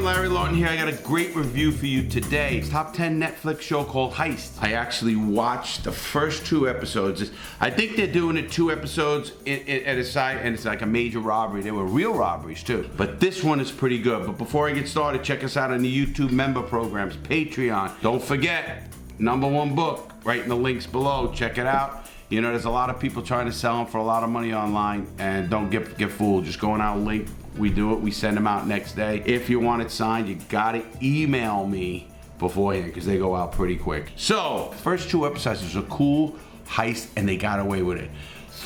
Larry Lawton here. I got a great review for you today. Top 10 Netflix show called Heist. I actually watched the first 2 episodes. I think they're doing it 2 episodes at a side, and it's like a major robbery. They were real robberies too. But this one is pretty good. But before I get started, check us out on the YouTube member programs, Patreon. Don't forget, #1 book right in the links below. Check it out. You know, there's a lot of people trying to sell them for a lot of money online, and don't get fooled. Just go on our link. We do it. We send them out next day. If you want it signed, you gotta email me beforehand because they go out pretty quick. So, first 2 episodes was a cool heist, and they got away with it.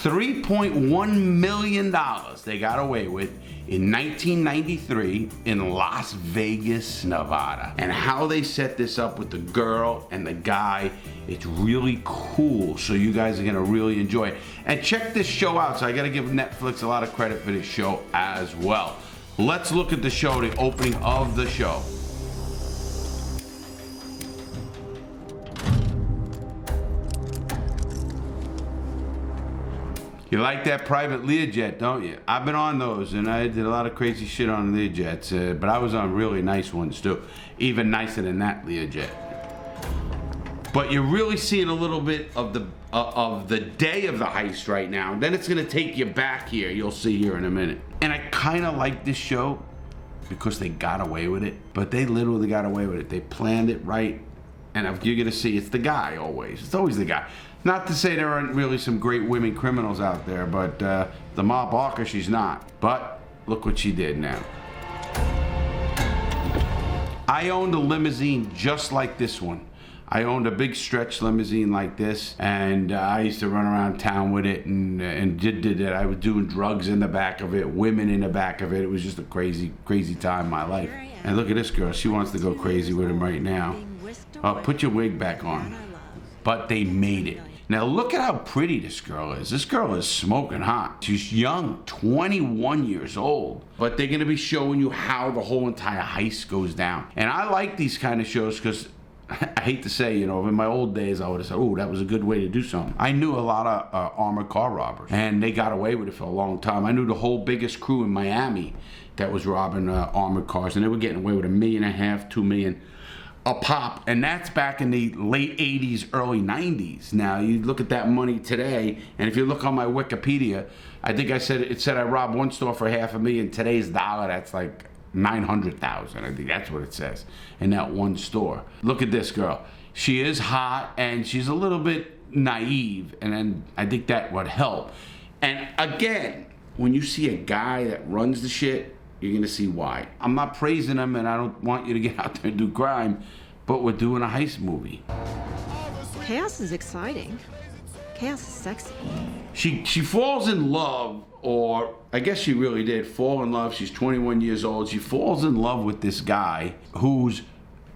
$3.1 million they got away with in 1993 in Las Vegas, Nevada. And how they set this up with the girl and the guy, it's really cool. So you guys are gonna really enjoy it. And check this show out. So I gotta give Netflix a lot of credit for this show as well. Let's look at the show, the opening of the show. You like that private Learjet, don't you? I've been on those, and I did a lot of crazy shit on Learjets, but I was on really nice ones too. Even nicer than that Learjet. But you're really seeing a little bit of the day of the heist right now. Then it's gonna take you back here, you'll see here in a minute. And I kinda like this show because they got away with it, but they literally got away with it. They planned it right, and you're gonna see it's the guy always. It's always the guy. Not to say there aren't really some great women criminals out there, but the Ma Barker, she's not. But look what she did now. I owned a limousine just like this one. I owned a big stretch limousine like this, and I used to run around town with it and did it. I was doing drugs in the back of it, women in the back of it. It was just a crazy, crazy time in my life. And look at this girl. She wants to go crazy with him right now. Oh, put your wig back on. But they made it. Now look at how pretty this girl is. This girl is smoking hot. She's young, 21 years old. But they're gonna be showing you how the whole entire heist goes down. And I like these kind of shows because I hate to say, you know, in my old days I would have said, oh, that was a good way to do something. I knew a lot of armored car robbers, and they got away with it for a long time. I knew the whole biggest crew in Miami that was robbing armored cars, and they were getting away with $1.5 million, $2 million a pop, and that's back in the late 80s, early 90s. Now you look at that money today, and if you look on my Wikipedia, I think it said I robbed one store for $500,000. Today's dollar, that's like 900,000. I think that's what it says in that one store. Look at this girl. She is hot, and she's a little bit naive, and then I think that would help. And again, when you see a guy that runs the shit, you're gonna see why. I'm not praising him, and I don't want you to get out there and do crime, but we're doing a heist movie. Chaos is exciting. Chaos is sexy. She falls in love, or I guess she really did fall in love. She's 21 years old. She falls in love with this guy who's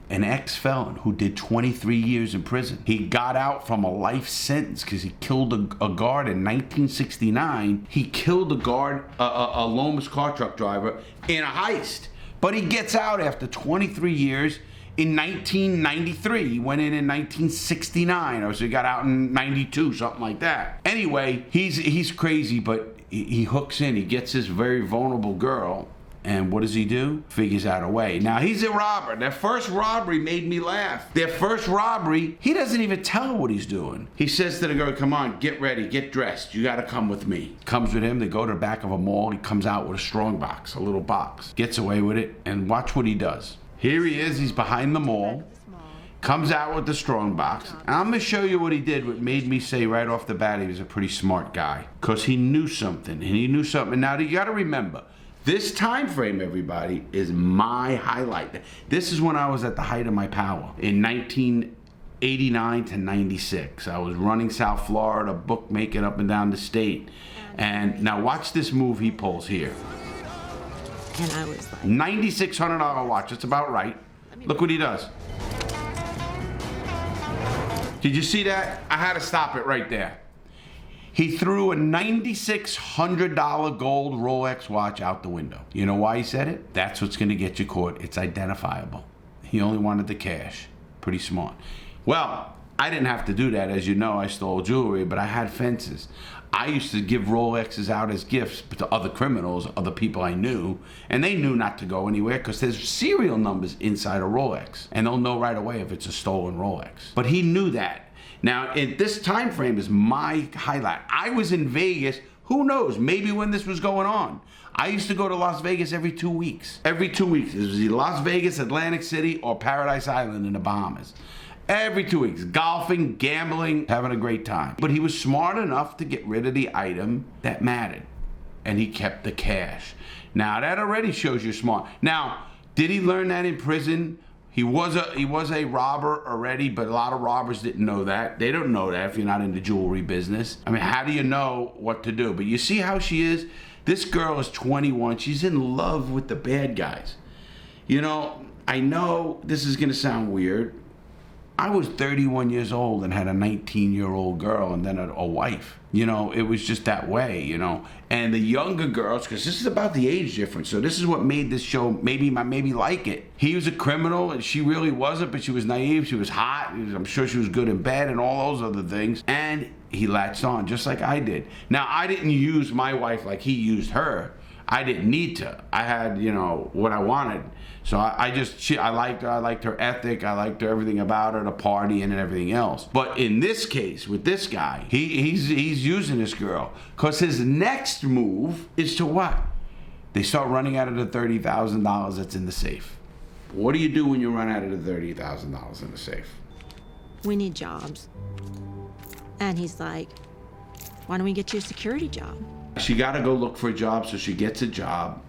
an ex-felon who did 23 years in prison. He got out from a life sentence because he killed a guard in 1969. He killed a guard, a Lomas car truck driver, in a heist. But he gets out after 23 years in 1993. He went in 1969, or so he got out in 92, something like that. Anyway, he's crazy, but he hooks in. He gets this very vulnerable girl. And what does he do? Figures out a way. Now, he's a robber. Their first robbery made me laugh. Their first robbery, he doesn't even tell her what he's doing. He says to the girl, come on, get ready, get dressed. You gotta come with me. Comes with him, they go to the back of a mall. He comes out with a strong box, a little box. Gets away with it, and watch what he does. Here he is, he's behind the mall. Comes out with the strong box. And I'm gonna show you what he did, what made me say right off the bat he was a pretty smart guy. Because he knew something, and he knew something. Now, you gotta remember, this time frame, everybody, is my highlight. This is when I was at the height of my power in 1989 to 96. I was running South Florida, bookmaking up and down the state. And now watch this move he pulls here. And I was like, $9,600 watch, that's about right. Look what he does. Did you see that? I had to stop it right there. He threw a $9,600 gold Rolex watch out the window. You know why he said it? That's what's gonna get you caught. It's identifiable. He only wanted the cash. Pretty smart. Well, I didn't have to do that. As you know, I stole jewelry, but I had fences. I used to give Rolexes out as gifts to other criminals, other people I knew, and they knew not to go anywhere because there's serial numbers inside a Rolex, and they'll know right away if it's a stolen Rolex. But he knew that. Now, in this time frame is my highlight. I was in Vegas, who knows, maybe when this was going on. I used to go to Las Vegas every 2 weeks. Every 2 weeks. It was either Las Vegas, Atlantic City, or Paradise Island in the Bahamas. Every 2 weeks, golfing, gambling, having a great time. But he was smart enough to get rid of the item that mattered, and he kept the cash. Now that already shows you're smart. Now, did he learn that in prison? He was a robber already, but a lot of robbers didn't know that. They don't know that if you're not in the jewelry business. I mean, how do you know what to do? But you see how she is? This girl is 21. She's in love with the bad guys. You know, I know this is gonna sound weird. I was 31 years old and had a 19-year-old girl and then a wife. You know, it was just that way, you know. And the younger girls, because this is about the age difference, so this is what made this show maybe like it. He was a criminal and she really wasn't, but she was naive, she was hot, I'm sure she was good in bed and all those other things. And he latched on just like I did. Now, I didn't use my wife like he used her. I didn't need to. I had, you know, what I wanted. So I liked her. I liked her ethic. I liked her, everything about her, the party and everything else. But in this case, with this guy, he's using this girl because his next move is to what? They start running out of the $30,000 that's in the safe. What do you do when you run out of the $30,000 in the safe? We need jobs. And he's like, why don't we get you a security job? She got to go look for a job, so she gets a job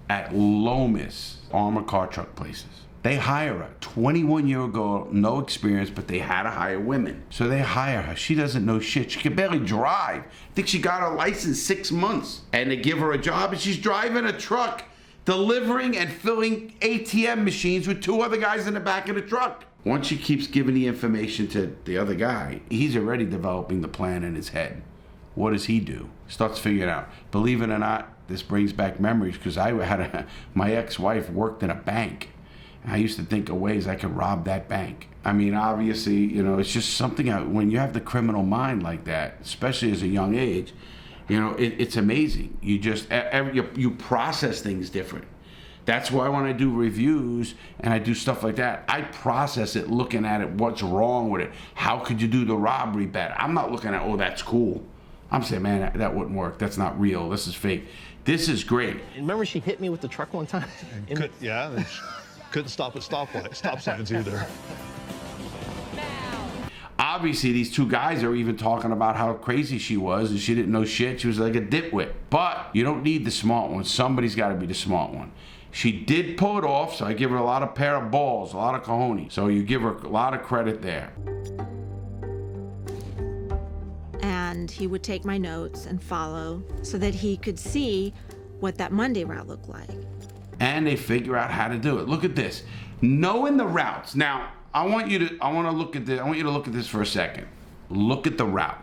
at Lomas armored car truck places. They hire her. 21-year-old girl, no experience, but they had to hire women. So they hire her. She doesn't know shit. She can barely drive. I think she got her license 6 months. And they give her a job, and she's driving a truck, delivering and filling ATM machines with 2 other guys in the back of the truck. Once she keeps giving the information to the other guy, he's already developing the plan in his head. What does he do? Starts figuring out. Believe it or not, this brings back memories because my ex-wife worked in a bank. I used to think of ways I could rob that bank. I mean, obviously, you know, it's just something when you have the criminal mind like that, especially as a young age, you know, it's amazing. You just, you process things different. That's why when I do reviews and I do stuff like that, I process it looking at it, what's wrong with it. How could you do the robbery better? I'm not looking at, oh, that's cool. I'm saying, man, that wouldn't work. That's not real. This is fake. This is great. Remember she hit me with the truck one time? Couldn't stop at stop signs either. Obviously, these 2 guys are even talking about how crazy she was and she didn't know shit. She was like a dipwit. But you don't need the smart one. Somebody's got to be the smart one. She did pull it off, so I give her a lot of pair of balls, a lot of cojones. So you give her a lot of credit there. And he would take my notes and follow so that he could see what that Monday route looked like. And they figure out how to do it. Look at this. Knowing the routes. Now, I want you to look at this for a second. Look at the route.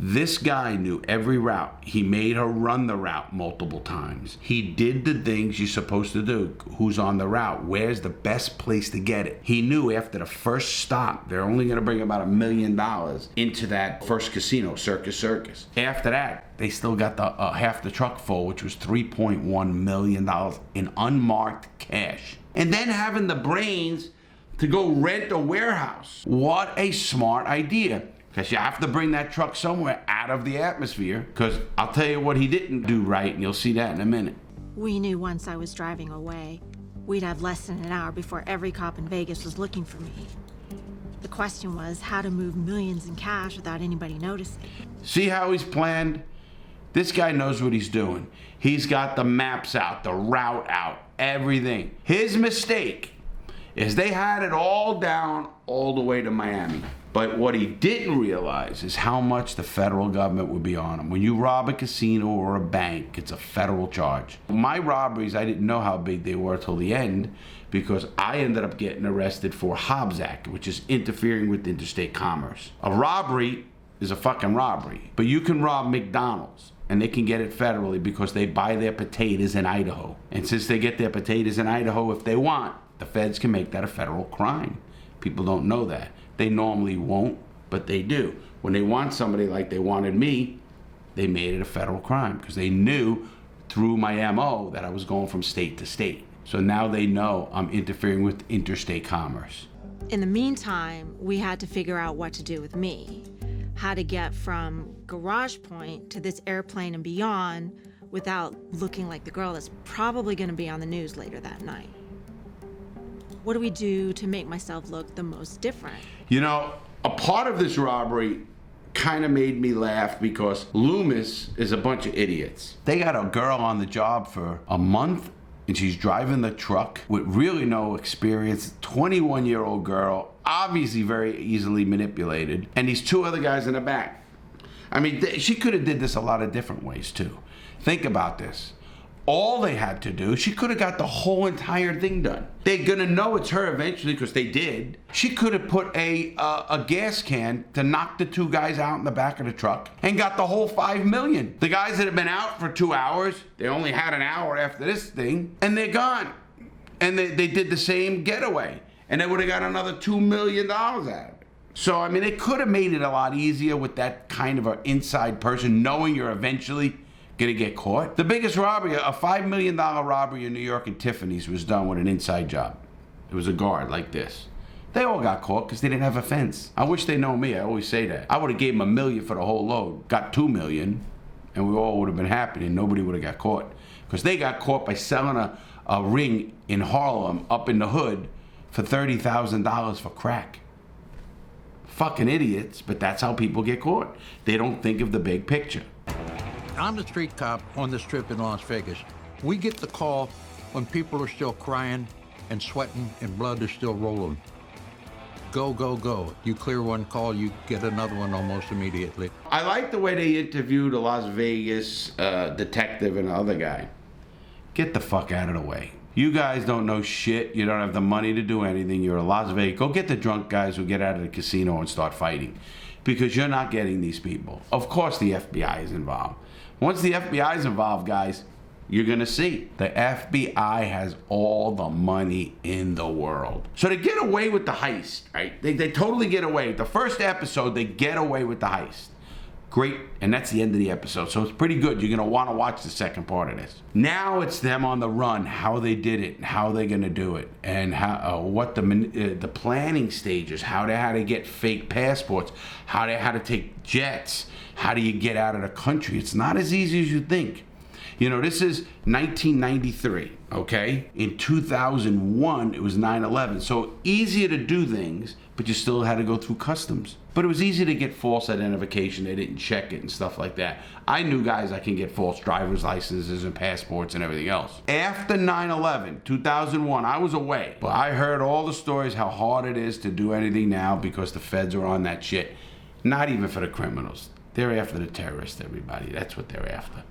This guy knew every route. He made her run the route multiple times. He did the things you're supposed to do. Who's on the route? Where's the best place to get it? He knew after the first stop, they're only going to bring about $1 million into that first casino, Circus. After that, they still got the half the truck full, which was $3.1 million in unmarked cash. And then having the brains to go rent a warehouse. What a smart idea. Because you have to bring that truck somewhere out of the atmosphere. Because I'll tell you what he didn't do right, and you'll see that in a minute. We knew once I was driving away, we'd have less than an hour before every cop in Vegas was looking for me. The question was how to move millions in cash without anybody noticing. See how he's planned? This guy knows what he's doing. He's got the maps out, the route out, everything. His mistake is they had it all down all the way to Miami. But what he didn't realize is how much the federal government would be on him. When you rob a casino or a bank, it's a federal charge. My robberies, I didn't know how big they were till the end because I ended up getting arrested for Hobbs Act, which is interfering with interstate commerce. A robbery is a fucking robbery. But you can rob McDonald's and they can get it federally because they buy their potatoes in Idaho. And since they get their potatoes in Idaho if they want, the feds can make that a federal crime. People don't know that. They normally won't, but they do. When they want somebody like they wanted me, they made it a federal crime because they knew through my MO that I was going from state to state. So now they know I'm interfering with interstate commerce. In the meantime, we had to figure out what to do with me. How to get from Garage Point to this airplane and beyond without looking like the girl that's probably going to be on the news later that night. What do we do to make myself look the most different? You know, a part of this robbery kind of made me laugh because Loomis is a bunch of idiots. They got a girl on the job for a month and she's driving the truck with really no experience. 21-year-old girl, obviously very easily manipulated, and these two other guys in the back. I mean, she could have did this a lot of different ways too. Think about this. All they had to do, she could have got the whole entire thing done. They're gonna know it's her eventually because they did. She could have put a gas can to knock the two guys out in the back of the truck and got the whole $5 million. The guys that have been out for 2 hours, they only had an hour after this thing, and they're gone. And they did the same getaway, and they would have got another $2 million out of it. So, I mean, they could have made it a lot easier with that kind of an inside person, knowing you're eventually gonna get caught. The biggest robbery, a $5 million robbery in New York at Tiffany's, was done with an inside job. It was a guard like this. They all got caught because they didn't have a fence. I wish they know me, I always say that. I would have gave them $1 million for the whole load, got $2 million, and we all would have been happy and nobody would have got caught. Because they got caught by selling a ring in Harlem up in the hood for $30,000 for crack. Fucking idiots, but that's how people get caught. They don't think of the big picture. I'm the street cop on this trip in Las Vegas. We get the call when people are still crying and sweating and blood is still rolling. Go, go, go. You clear one call, you get another one almost immediately. I like the way they interviewed a Las Vegas detective and the other guy. Get the fuck out of the way. You guys don't know shit. You don't have the money to do anything. You're a Las Vegas. Go get the drunk guys who get out of the casino and start fighting. Because you're not getting these people. Of course the FBI is involved. Once the FBI is involved, guys, you're gonna see. The FBI has all the money in the world. So to get away with the heist, right? They totally get away. The first episode, they get away with the heist. Great, and that's the end of the episode. So it's pretty good. You're gonna wanna watch the second part of this. Now it's them on the run, how they did it, how they're gonna do it, and how what the planning stages, how to get fake passports, how to take jets, how do you get out of the country? It's not as easy as you think. You know, this is 1993, okay? In 2001, it was 9/11. So easier to do things, but you still had to go through customs. But it was easy to get false identification. They didn't check it and stuff like that. I knew guys that can get false driver's licenses and passports and everything else. After 9/11, 2001, I was away. But I heard all the stories how hard it is to do anything now because the feds are on that shit. Not even for the criminals. They're after the terrorists, everybody. That's what they're after.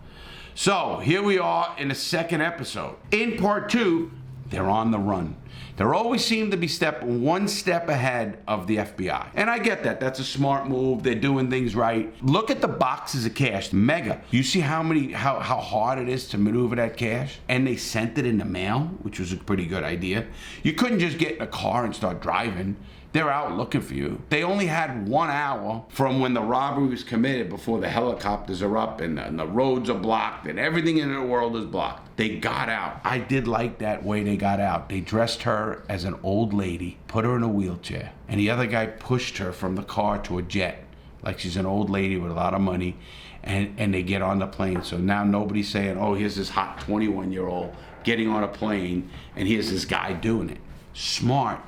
So here we are in the second episode. In part 2, they're on the run. They always seem to be one step ahead of the FBI. And I get that. That's a smart move. They're doing things right. Look at the boxes of cash. Mega. You see how hard it is to maneuver that cash? And they sent it in the mail, which was a pretty good idea. You couldn't just get in a car and start driving. They're out looking for you. They only had 1 hour from when the robbery was committed before the helicopters are up and the roads are blocked and everything in the world is blocked. They got out. I did like that way they got out. They dressed her as an old lady, put her in a wheelchair, and the other guy pushed her from the car to a jet, like she's an old lady with a lot of money, and they get on the plane. So now nobody's saying, oh, here's this hot 21-year-old getting on a plane, and here's this guy doing it. Smart.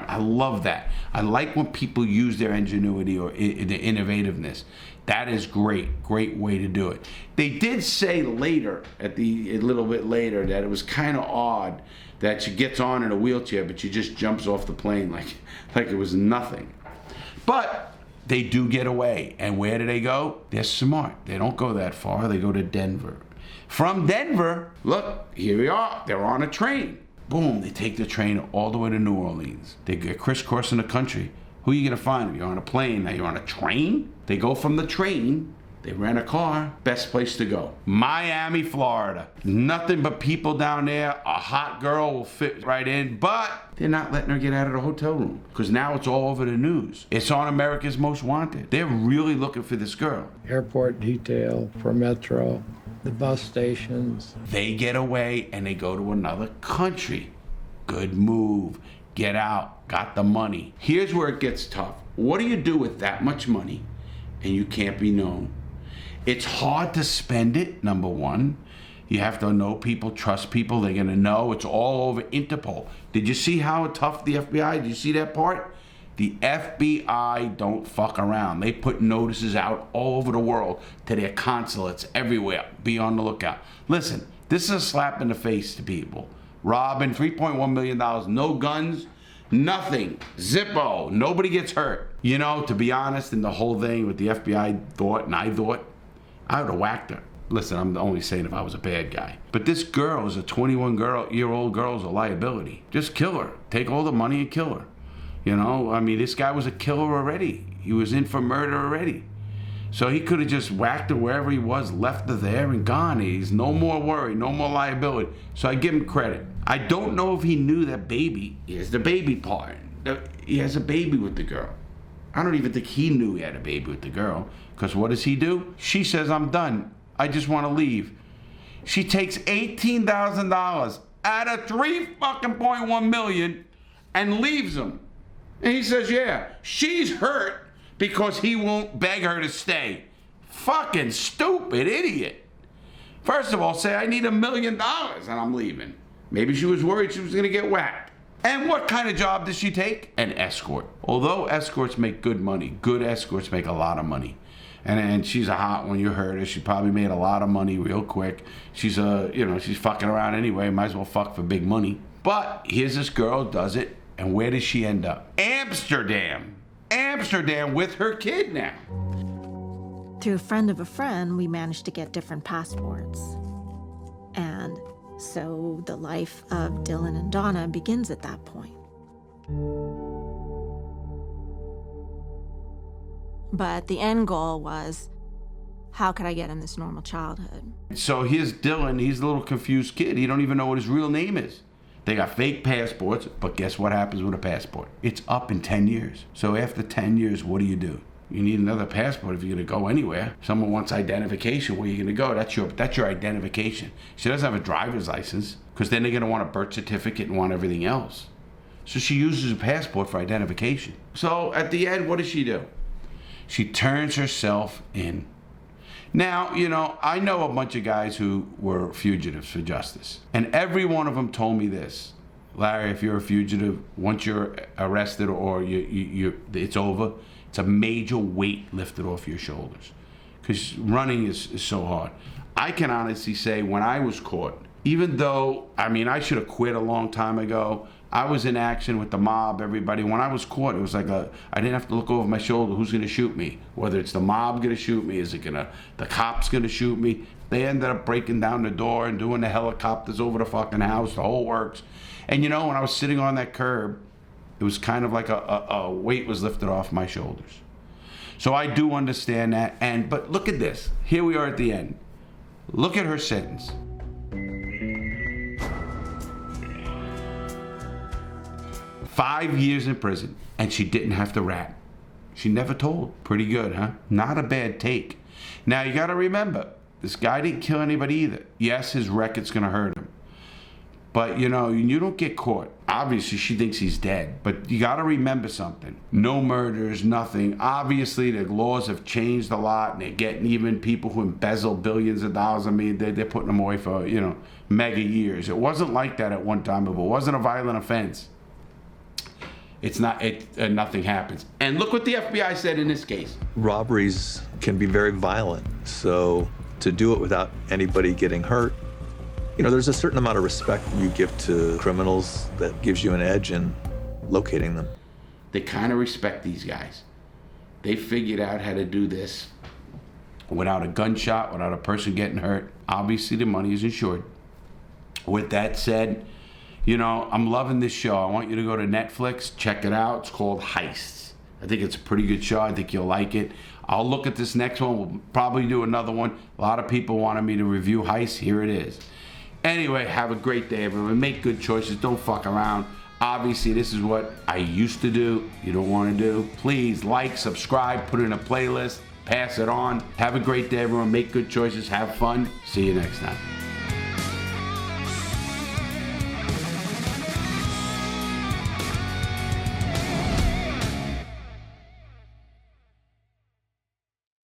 I love that. I like when people use their ingenuity or their innovativeness. That is great way to do it. They did say later, a little bit later, that it was kind of odd that she gets on in a wheelchair, but she just jumps off the plane like it was nothing. But they do get away. And where do they go? They're smart. They don't go that far. They go to Denver. From Denver, look, here we are. They're on a train. Boom, they take the train all the way to New Orleans. They get crisscrossing the country. Who are you gonna find? You're on a plane, now you're on a train? They go from the train They rent a car. Best place to go. Miami, Florida. Nothing but people down there. A hot girl will fit right in, but they're not letting her get out of the hotel room because now it's all over the news. It's on America's Most Wanted. They're really looking for this girl. Airport detail for Metro, the bus stations. They get away and they go to another country. Good move. Get out. Got the money. Here's where it gets tough. What do you do with that much money and you can't be known? It's hard to spend it, number one. You have to know people, trust people. They're going to know. It's all over Interpol. Did you see how tough the FBI? Did you see that part? The FBI don't fuck around. They put notices out all over the world to their consulates everywhere. Be on the lookout. Listen, this is a slap in the face to people. Robbing, $3.1 million, no guns, nothing. Zippo, nobody gets hurt. You know, to be honest, in the whole thing, what the FBI thought and I thought, I would have whacked her. Listen, I'm only saying if I was a bad guy. But this girl is a 21-year-old girl is a liability. Just kill her. Take all the money and kill her. You know, I mean, this guy was a killer already. He was in for murder already. So he could have just whacked her wherever he was, left her there and gone. He's no more worry, no more liability. So I give him credit. I don't know if he knew that baby. Here's the baby part. He has a baby with the girl. I don't even think he knew he had a baby with the girl. Because what does he do? She says, I'm done. I just want to leave. She takes $18,000 out of $3.1 million and leaves him. And he says, yeah, she's hurt because he won't beg her to stay. Fucking stupid idiot. First of all, say I need $1 million and I'm leaving. Maybe she was worried she was going to get whacked. And what kind of job does she take? An escort. Although escorts make good money, good escorts make a lot of money. And she's a hot one. You heard her. She probably made a lot of money real quick. She's she's fucking around anyway. Might as well fuck for big money. But here's this girl does it, and where does she end up? Amsterdam. Amsterdam with her kid now. Through a friend of a friend, we managed to get different passports. And so the life of Dylan and Donna begins at that point. But the end goal was, how could I get him this normal childhood? So here's Dylan. He's a little confused kid. He don't even know what his real name is. They got fake passports, but guess what happens with a passport? It's up in 10 years. So after 10 years, what do? You need another passport if you're going to go anywhere. Someone wants identification. Where are you going to go? That's your identification. She doesn't have a driver's license because then they're going to want a birth certificate and want everything else. So she uses a passport for identification. So at the end, what does she do? She turns herself in. Now, I know a bunch of guys who were fugitives for justice. And every one of them told me this. Larry, if you're a fugitive, once you're arrested or it's over, it's a major weight lifted off your shoulders. Because running is so hard. I can honestly say when I was caught, even though, I should have quit a long time ago, I was in action with the mob, everybody. When I was caught, it was like I didn't have to look over my shoulder. Who's going to shoot me? Whether it's the mob going to shoot me, the cops going to shoot me? They ended up breaking down the door and doing the helicopters over the fucking house, the whole works. And when I was sitting on that curb, it was kind of like a weight was lifted off my shoulders. So I do understand that. But look at this. Here we are at the end. Look at her sentence. 5 years in prison, and she didn't have to rat. She never told. Pretty good, huh? Not a bad take. Now, you got to remember, this guy didn't kill anybody either. Yes, his record's going to hurt him. But, you don't get caught. Obviously, she thinks he's dead. But you got to remember something. No murders, nothing. Obviously, the laws have changed a lot, and they're getting even people who embezzle billions of dollars. They're putting them away for, mega years. It wasn't like that at one time. If it wasn't a violent offense, nothing happens. And look what the FBI said in this case. Robberies can be very violent. So to do it without anybody getting hurt, there's a certain amount of respect you give to criminals that gives you an edge in locating them. They kind of respect these guys. They figured out how to do this without a gunshot, without a person getting hurt. Obviously, the money is insured. With that said, I'm loving this show. I want you to go to Netflix, check it out. It's called Heist. I think it's a pretty good show. I think you'll like it. I'll look at this next one. We'll probably do another one. A lot of people wanted me to review Heist. Here it is. Anyway, have a great day, everyone. Make good choices. Don't fuck around. Obviously, this is what I used to do. You don't want to do. Please like, subscribe, put it in a playlist, pass it on. Have a great day, everyone. Make good choices. Have fun. See you next time.